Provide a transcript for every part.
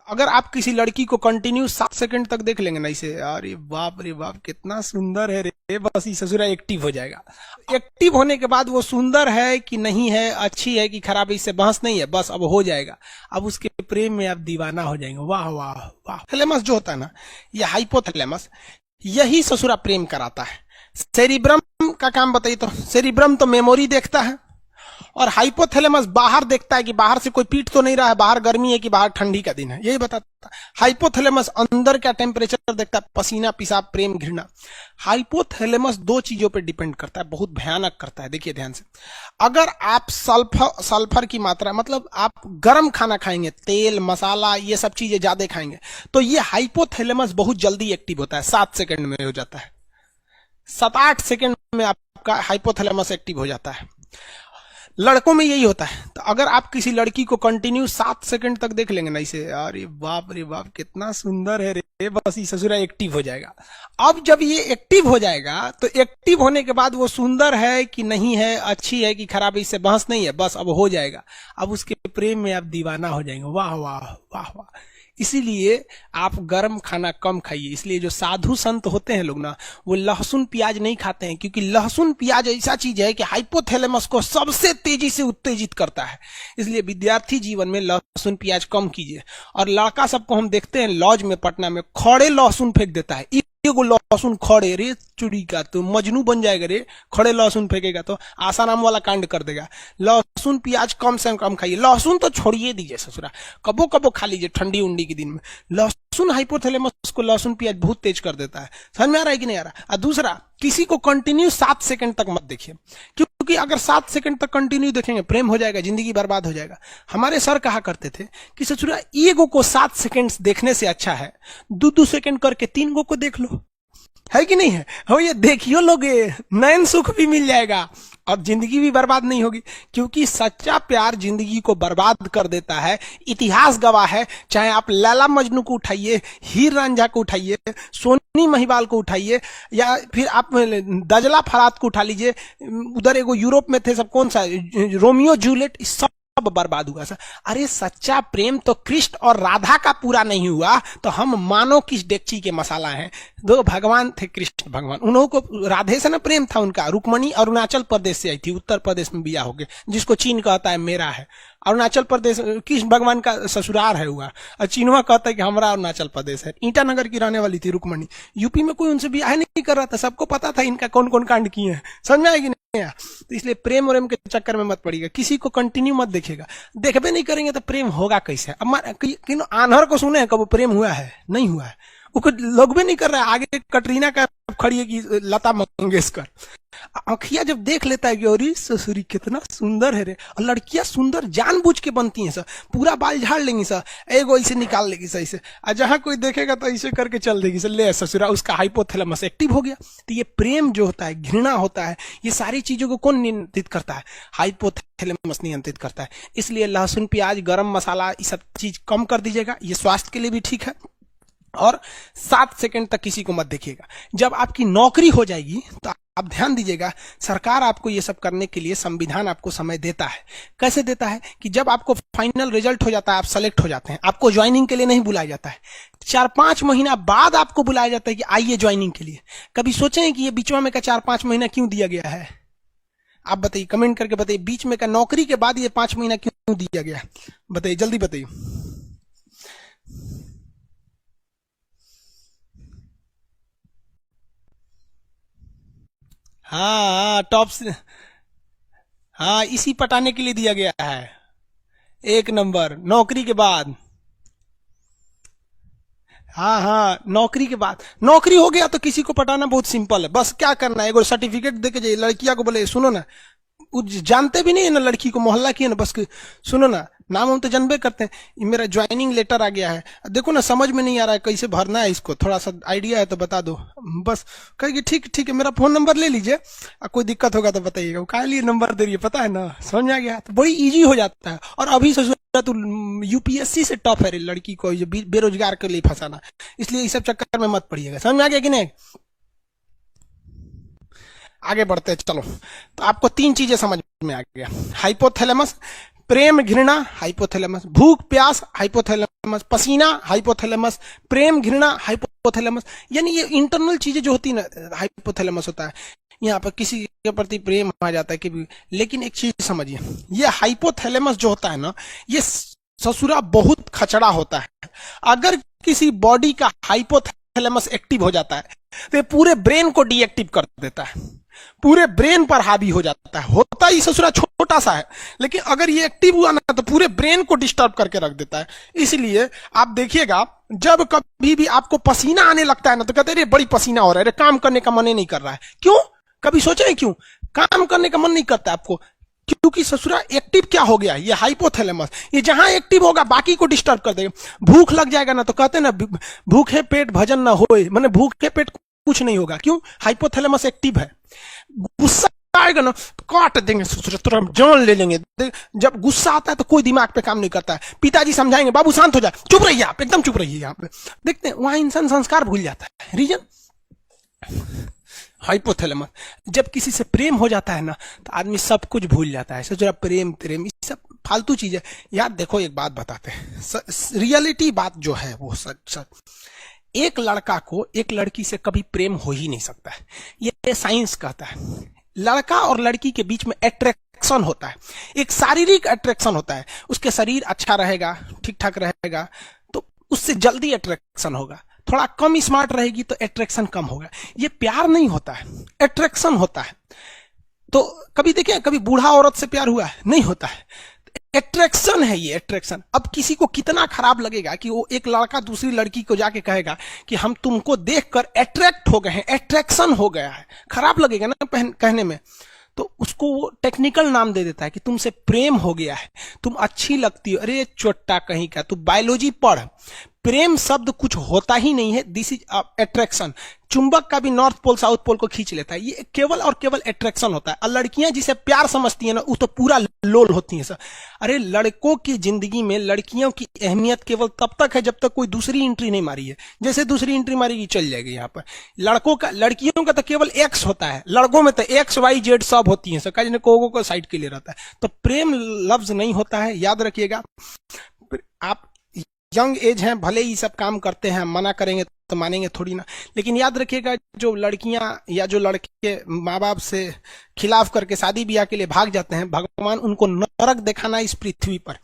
अगर आप किसी लड़की को कंटिन्यू 7 सेकंड तक देख लेंगे ना इसे, अरे बाप रे बाप कितना सुंदर है रे, बस ये ससुरा एक्टिव हो जाएगा। एक्टिव होने के बाद वो सुंदर है कि नहीं है, अच्छी है कि खराब है, इससे बहस नहीं है, बस अब हो जाएगा। अब उसके प्रेम में आप दीवाना हो जाएंगे। वाह वाह वाह। थैलेमस जो होता है ना, ये हाइपोथैलेमस, यही ससुरा प्रेम कराता है। सेरिब्रम का काम बताइए तो, सेरिब्रम तो मेमोरी देखता है और हाइपोथैलेमस बाहर देखता है कि बाहर से कोई पीट तो नहीं रहा है, बाहर गर्मी है कि बाहर ठंडी का दिन है, यही बताता है। हाइपोथैलेमस अंदर का टेम्परेचर देखता है, पसीना, पेशाब, प्रेम, घृणा। हाइपोथैलेमस दो चीजों पे डिपेंड करता है, बहुत भयानक करता है। देखिए ध्यान से, अगर आप सल्फर की मात्रा, मतलब आप गर्म खाना खाएंगे, तेल मसाला ये सब चीजें ज्यादा खाएंगे, तो ये हाइपोथैलेमस बहुत जल्दी एक्टिव होता है, 7 सेकंड में हो जाता है। 7-8 सेकंड में आपका हाइपोथैलेमस एक्टिव हो जाता है। लड़कों में यही होता है। तो अगर आप किसी लड़की को कंटिन्यू 7 सेकंड तक देख लेंगे ना इसे, अरे बाप रे बाप कितना सुंदर है रे, बस ये ससुरा एक्टिव हो जाएगा। अब जब ये एक्टिव हो जाएगा तो एक्टिव होने के बाद वो सुंदर है कि नहीं है, अच्छी है कि खराब है, इससे बहस नहीं है, बस अब हो जाएगा। अब उसके प्रेम में आप दीवाना हो जाएंगे। वाह वाह वाह वाह। इसीलिए आप गर्म खाना कम खाइए। इसलिए जो साधु संत होते हैं लोग ना, वो लहसुन प्याज नहीं खाते हैं, क्योंकि लहसुन प्याज ऐसा चीज है कि हाइपोथैलेमस को सबसे तेजी से उत्तेजित करता है। इसलिए विद्यार्थी जीवन में लहसुन प्याज कम कीजिए। और लड़का सबको हम देखते हैं लॉज में, पटना में खड़े लहसुन फेंक देता है। एगो लहसुन खड़े, रे चुड़ी का तो मजनू बन जाएगा रे, खड़े लहसुन फेंकेगा तो आसाराम वाला कांड कर देगा। लहसुन प्याज कम से कम खाइए। लहसुन तो छोड़िए दीजिए ससुरा, कबो कबो खा लीजिए ठंडी उंडी के दिन में। लहसुन हाइपोथैलेमस को लहसुन प्याज बहुत तेज कर देता है। समझ में आ रहा है कि नहीं आ रहा? और दूसरा, किसी को कंटिन्यू 7 सेकंड तक मत देखिए, क्योंकि अगर 7 सेकंड तक कंटिन्यू देखेंगे प्रेम हो जाएगा, जिंदगी बर्बाद हो जाएगा। हमारे सर कहा करते थे कि ससुरा ईगो को 7 सेकंड देखने से अच्छा है 2-2 सेकंड करके 3 गो को देख लो, है कि नहीं है? हो, ये देखियो लोगे, नयन सुख भी मिल जाएगा और जिंदगी भी बर्बाद नहीं होगी। क्योंकि सच्चा प्यार जिंदगी को बर्बाद कर देता है। इतिहास गवाह है। चाहे आप लैला मजनू को उठाइए, हीर रांझा को उठाइए, सोनी महिवाल को उठाइए, या फिर आप दजला फरात को उठा लीजिए। उधर एगो यूरोप में थे सब, कौन सा, रोमियो जूलियट, सब बर्बाद हुआ सर। अरे सच्चा प्रेम तो कृष्ण और राधा का पूरा नहीं हुआ तो हम मानो किस डेगची के मसाला हैं। दो भगवान थे, कृष्ण भगवान, उन्हों को राधे से ना प्रेम था उनका। रुक्मणी अरुणाचल प्रदेश से आई थी, उत्तर प्रदेश में बिया हो गए, जिसको चीन कहता है मेरा है। अरुणाचल प्रदेश कृष्ण भगवान का ससुराल है हुआ, और चीनवा कहता है कि हमारा अरुणाचल प्रदेश है। ईटानगर की रहने वाली थी रुक्मणी। यूपी में कोई उनसे बियाह नहीं कर रहा था, सबको पता था इनका कौन कौन कांड किए हैं। समझ में आएगी नहीं? तो इसलिए प्रेम और के चक्कर में मत पड़िएगा। किसी को कंटिन्यू मत देखिएगा। देखबे नहीं करेंगे तो प्रेम होगा कैसे? अब आन्हर को सुने कब प्रेम हुआ है? नहीं हुआ है। वो लोग भी नहीं कर रहा है। आगे कटरीना का खड़ी है कि लता मंगेशकर, आंखिया जब देख लेता है कि अरे ससुरी कितना सुंदर है रे। और लड़कियां सुंदर जानबूझ के बनती हैं सर, पूरा बाल झाड़ लेंगी सर, एगो ऐसे निकाल लेगी सर, ऐसे, और जहां कोई देखेगा तो ऐसे करके चल देगी सर, ले ससुरा, उसका हाइपोथैलेमस एक्टिव हो गया। तो ये प्रेम जो होता है, घृणा होता है, ये सारी चीजों को कौन नियंत्रित करता है? हाइपोथैलेमस नियंत्रित करता है। इसलिए लहसुन प्याज गरम मसाला ये सब चीज कम कर दीजिएगा, ये स्वास्थ्य के लिए भी ठीक है। और 7 सेकंड तक किसी को मत देखिएगा। जब आपकी नौकरी हो जाएगी तो आप ध्यान दीजिएगा, सरकार आपको ये सब करने के लिए, संविधान आपको समय देता है। कैसे देता है? कि जब आपको फाइनल रिजल्ट हो जाता है, आप सेलेक्ट हो जाते हैं, आपको ज्वाइनिंग के लिए नहीं बुलाया जाता है, 4-5 महीना बाद आपको बुलाया जाता है कि आइए ज्वाइनिंग के लिए। कभी सोचे हैं कि ये बीच में का 4-5 महीना क्यों दिया गया है? आप बताइए, कमेंट करके बताइए, बीच में का नौकरी के बाद ये 5 महीना क्यों दिया गया? बताइए, जल्दी बताइए। हाँ, टॉप से, हाँ, इसी पटाने के लिए दिया गया है। 1 नंबर नौकरी के बाद। हाँ हाँ, नौकरी के बाद, नौकरी हो गया तो किसी को पटाना बहुत सिंपल है। बस क्या करना है, एगो सर्टिफिकेट दे के जाइए, लड़किया को बोले सुनो ना, जानते भी नहीं है ना लड़की को, मोहल्ला की है ना, बस सुनो ना, नाम हम तो जानबे करते हैं, ये मेरा ज्वाइनिंग लेटर आ गया है, देखो ना समझ में नहीं आ रहा है कैसे भरना है इसको, थोड़ा सा आइडिया है तो बता दो। बस कहेगी ठीक ठीक है, मेरा फोन नंबर ले लीजिए, कोई दिक्कत होगा तो बताइएगा। काहे लिए नंबर दे रही है पता है ना? समझ में आ गया? तो बड़ी इजी हो जाता है। और अभी से तो यूपीएससी से टफ है लड़की को बेरोजगार के लिए फंसाना, इसलिए इस सब चक्कर में मत पड़िएगा। समझ में आ गया कि नहीं? आगे बढ़ते हैं, चलो। तो आपको 3 चीजें समझ में आ गया। हाइपोथैलेमस प्रेम घृणा हाइपोथैलेमस, भूख प्यास हाइपोथैलेमस, पसीना हाइपोथैलेमस, प्रेम घृणा हाइपोथैलेमस। यानी ये इंटरनल चीजें जो होती है ना, हाइपोथैलेमस होता है। यहाँ पर किसी के प्रति प्रेम आ जाता है कि, लेकिन एक चीज समझिए, ये हाइपोथैलेमस जो होता है ना, ये ससुरा बहुत खचड़ा होता है। अगर किसी बॉडी का हाइपोथैलेमस एक्टिव हो जाता है तो ये पूरे ब्रेन को डीएक्टिव कर देता है, पूरे ब्रेन पर हावी हो जाता है। होता ही ससुरा छोटा सा है, लेकिन अगर ये एक्टिव हुआ ना तो पूरे ब्रेन को डिस्टर्ब करके रख देता है। इसलिए आप देखिएगा, जब कभी भी आपको पसीना आने लगता है ना तो कहते हैं बड़ी पसीना हो रहा है, काम करने का मन ही नहीं कर रहा है। क्यों? कभी सोचे हैं क्यों काम करने का मन नहीं करता आपको? क्योंकि ससुरा एक्टिव क्या हो गया, ये हाइपोथैलेमस। ये जहां एक्टिव होगा बाकी को डिस्टर्ब कर देगा। भूख लग जाएगा ना तो कहते हैं ना, भूखे पेट भजन ना होए, माने भूखे पेट कुछ नहीं होगा। क्यों? हाइपोथैलेमस एक्टिव है। गुस्सा आएगा ना तो काट देंगे ससुरा, तुरंत जान ले लेंगे। जब गुस्सा आता है तो कोई दिमाग पे काम नहीं करता है। पिताजी समझाएंगे बाबू शांत हो जाए, चुप रहिए आप, एकदम चुप रहिए। यहाँ पे देखते हैं वहां इंसान संस्कार भूल जाता है। Reason hypothalamus. जब किसी से प्रेम हो जाता है ना तो आदमी सब कुछ भूल जाता है। सोच रहा प्रेम प्रेम ये सब फालतू चीज है यार। देखो एक बात बताते हैं, रियलिटी बात जो है वो सच। एक लड़का को एक लड़की से कभी प्रेम हो ही नहीं सकता है, ये साइंस कहता है। लड़का और लड़की के बीच में अट्रैक्शन होता है, एक शारीरिक अट्रैक्शन होता है। उसके शरीर अच्छा रहेगा, ठीक ठाक रहेगा तो उससे जल्दी अट्रैक्शन होगा। थोड़ा कम स्मार्ट रहेगी तो अट्रैक्शन कम होगा। ये प्यार नहीं होता है, अट्रैक्शन होता है। तो कभी देखिए, कभी बूढ़ा औरत से प्यार हुआ है? नहीं होता है। अट्रैक्शन है ये, अट्रैक्शन। अब किसी को कितना खराब लगेगा कि वो एक लड़का दूसरी लड़की को जाके कहेगा कि हम तुमको देखकर अट्रैक्ट हो गए हैं, अट्रैक्शन हो गया है। खराब लगेगा ना कहने में। तो उसको वो टेक्निकल नाम दे देता है कि तुमसे प्रेम हो गया है, तुम अच्छी लगती हो। अरे चोट्टा कहीं का, तू बायोलॉजी पढ़। प्रेम शब्द कुछ होता ही नहीं है, दिस इज अट्रैक्शन। चुंबक का भी नॉर्थ पोल साउथ पोल को खींच लेता है, ये केवल और केवल अट्रैक्शन होता है। और लड़कियां जिसे प्यार समझती है ना, वो तो पूरा लोल होती हैं सर। अरे लड़कों की जिंदगी में लड़कियों की अहमियत केवल तब तक है जब तक कोई दूसरी एंट्री नहीं मारी है। जैसे दूसरी एंट्री मारेगी चल जाएगी। यहाँ पर लड़कियों का तो केवल एक्स होता है, लड़कों में तो एक्स वाई जेड सब होती है सर, को साइड के लिए रहता है। तो प्रेम लफ्ज नहीं होता है, याद रखिएगा। आप यंग एज हैं, भले ही सब काम करते हैं, मना करेंगे तो मानेंगे थोड़ी ना, लेकिन याद रखिएगा जो लड़कियां या जो लड़के माँ बाप से खिलाफ करके शादी ब्याह के लिए भाग जाते हैं, भगवान उनको नरक दिखाना इस पृथ्वी पर।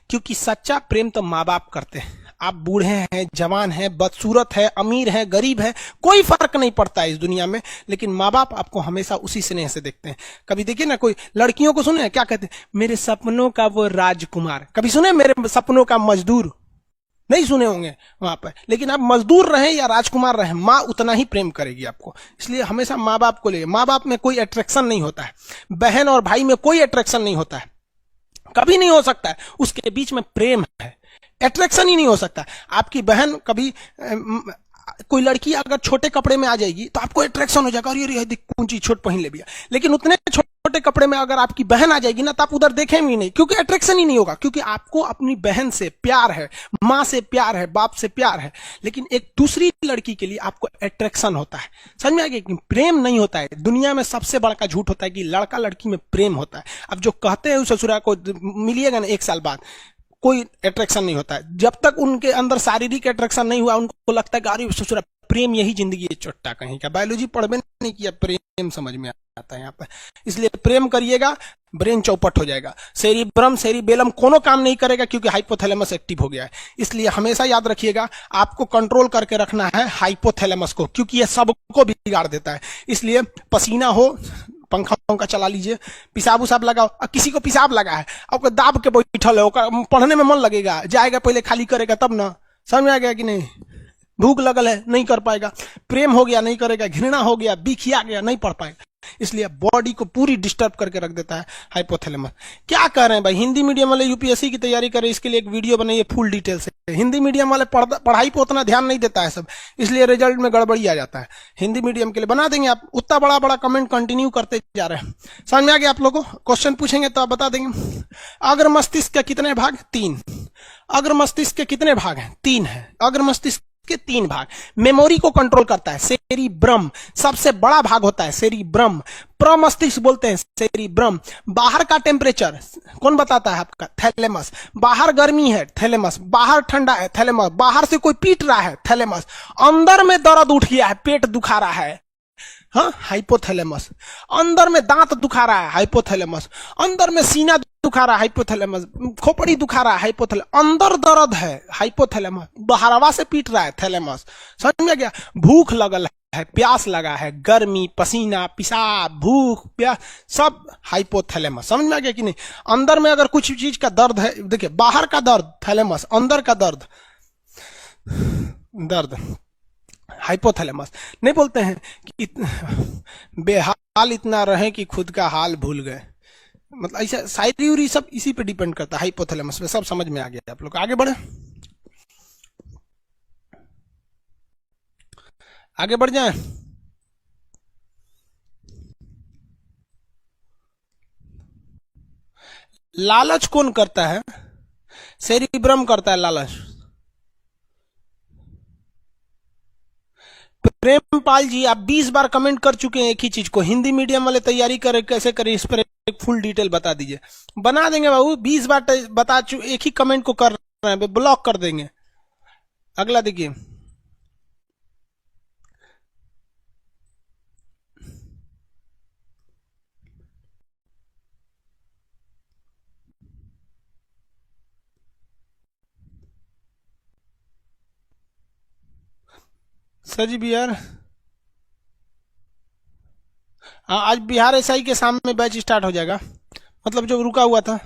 क्योंकि सच्चा प्रेम तो माँ बाप करते हैं। आप बूढ़े हैं, जवान हैं, बदसूरत है, अमीर है, गरीब है, कोई फर्क नहीं पड़ता है इस दुनिया में, लेकिन माँ बाप आपको हमेशा उसी स्नेह से देखते हैं। कभी देखिए ना, कोई लड़कियों को सुने क्या कहते हैं, मेरे सपनों का वो राजकुमार। कभी सुने मेरे सपनों का मजदूर? नहीं सुने होंगे वहां पर। लेकिन आप मजदूर रहें या राजकुमार रहें, माँ उतना ही प्रेम करेगी आपको। इसलिए हमेशा माँ बाप को ले। माँ बाप में कोई अट्रैक्शन नहीं होता है, बहन और भाई में कोई अट्रैक्शन नहीं होता है, कभी नहीं हो सकता है। उसके बीच में प्रेम है, अट्रैक्शन ही नहीं हो सकता। आपकी बहन कभी कोई लड़की अगर छोटे कपड़े में आ जाएगी तो आपको अट्रैक्शन हो जाएगा, और ये देख कौन चीज छोट पहन ले भैया। लेकिन उतने छोटे कपड़े में अगर आपकी बहन आ जाएगी ना तो आप उधर देखेंगे ही नहीं, क्योंकि अट्रैक्शन ही नहीं होगा। क्योंकि आपको अपनी बहन से प्यार है, माँ से प्यार है, बाप से प्यार है। लेकिन एक दूसरी लड़की के लिए आपको अट्रैक्शन होता है। समझ में आ गया कि प्रेम नहीं होता है। दुनिया में सबसे बड़ा का झूठ होता है कि लड़का लड़की में प्रेम होता है। अब जो कहते हैं उस ससुरा को मिलिएगा ना 1 साल बाद, कोई अट्रैक्शन नहीं होता है। जब तक उनके अंदर शारीरिक अट्रैक्शन नहीं हुआ, उनको लगता है कि अरे ससुरा प्रेम यही जिंदगी है। चोट्टा कहीं का, बायोलॉजी पढ़ में नहीं किया, प्रेम समझ में आता है यहाँ पर। इसलिए प्रेम करिएगा, ब्रेन चौपट हो जाएगा। सेरिब्रम सेरिबेलम कोनो काम नहीं करेगा, क्योंकि हाइपोथैलेमस एक्टिव हो गया है। इसलिए हमेशा याद रखिएगा, आपको कंट्रोल करके रखना है हाइपोथैलेमस को, क्योंकि यह सबको बिगाड़ देता है। इसलिए पसीना हो, पंखा चला लीजिए, पिसाब उसाब लगाओ। किसी को पिसाब लगा है, आपको दाब के बैठल है, पढ़ने में मन लगेगा, जाएगा पहले खाली करेगा तब ना। समझ में आ गया कि नहीं? भूख लगल है, नहीं कर पाएगा। प्रेम हो गया, नहीं करेगा। घृणा हो गया, बिखिया गया, नहीं पढ़ पाएगा। इसलिए बॉडी को पूरी डिस्टर्ब करके रख देता है हाइपोथैलेमस। क्या कर रहे हैं भाई, हिंदी मीडियम वाले यूपीएससी की तैयारी करें, इसके लिए एक वीडियो बनाइए फुल डिटेल से। हिंदी मीडियम वाले पढ़ाई पे उतना ध्यान नहीं देता है सब, इसलिए रिजल्ट में गड़बड़ी आ जाता है। हिंदी मीडियम के लिए बना देंगे आप, उतना बड़ा बड़ा कमेंट कंटिन्यू करते जा रहे हैं। समझ में आ गया आप लोगों को? क्वेश्चन पूछेंगे तो आप बता देंगे। अग्र मस्तिष्क के कितने भाग? 3। अग्र मस्तिष्क के कितने भाग हैं? 3 है। अग्र मस्तिष्क के 3 भाग। मेमोरी को कंट्रोल करता है सेरिब्रम, सबसे बड़ा भाग होता है सेरिब्रम। प्रमस्तिष्क बोलते हैं सेरिब्रम। बाहर का टेम्परेचर कौन बताता है आपका? थैलेमस। बाहर गर्मी है थैलेमस, बाहर ठंडा है थैलेमस, बाहर से कोई पीट रहा है थैलेमस, अंदर में दर्द उठ गया है, पेट दुखा रहा है, हाँ, हाइपोथैलेमस। अंदर में दांत दुखा रहा है हाइपोथैलेमस, अंदर में सीना दुखा रहा है हाइपोथैलेमस, खोपड़ी दुखा रहा है हाइपोथैलेमस, अंदर दर्द है हाइपोथैलेमस, बाहरवा से पीट रहा है थैलेमस। समझ में गया? भूख लगल है, प्यास लगा है, गर्मी, पसीना, पेशाब, भूख, प्यास, सब हाइपोथैलेमस। समझ में आ गया कि नहीं? अंदर में अगर कुछ चीज का दर्द है, देखिए बाहर का दर्द थैलेमस, अंदर का दर्द दर्द हाइपोथैलेमस। नहीं बोलते हैं कि बेहाल इतना रहे कि खुद का हाल भूल गए, मतलब ऐसा शायरी उरी सब इसी पे डिपेंड करता है, हाइपोथैलेमस पे। सब समझ में आ गया आप लोग, आगे बढ़े, आगे बढ़ जाए। लालच कौन करता है? सेरिब्रम करता है लालच। प्रेमपाल जी, आप 20 बार कमेंट कर चुके हैं एक ही चीज को। हिंदी मीडियम वाले तैयारी करे कैसे करें, इस पर एक फुल डिटेल बता दीजिए। बना देंगे बाबू, 20 बार बता चुके, एक ही कमेंट को कर रहे हैं, ब्लॉक कर देंगे। अगला देखिए, सर जी बिहार, हाँ आज बिहार एसआई के सामने बैच स्टार्ट हो जाएगा, मतलब जो रुका हुआ था।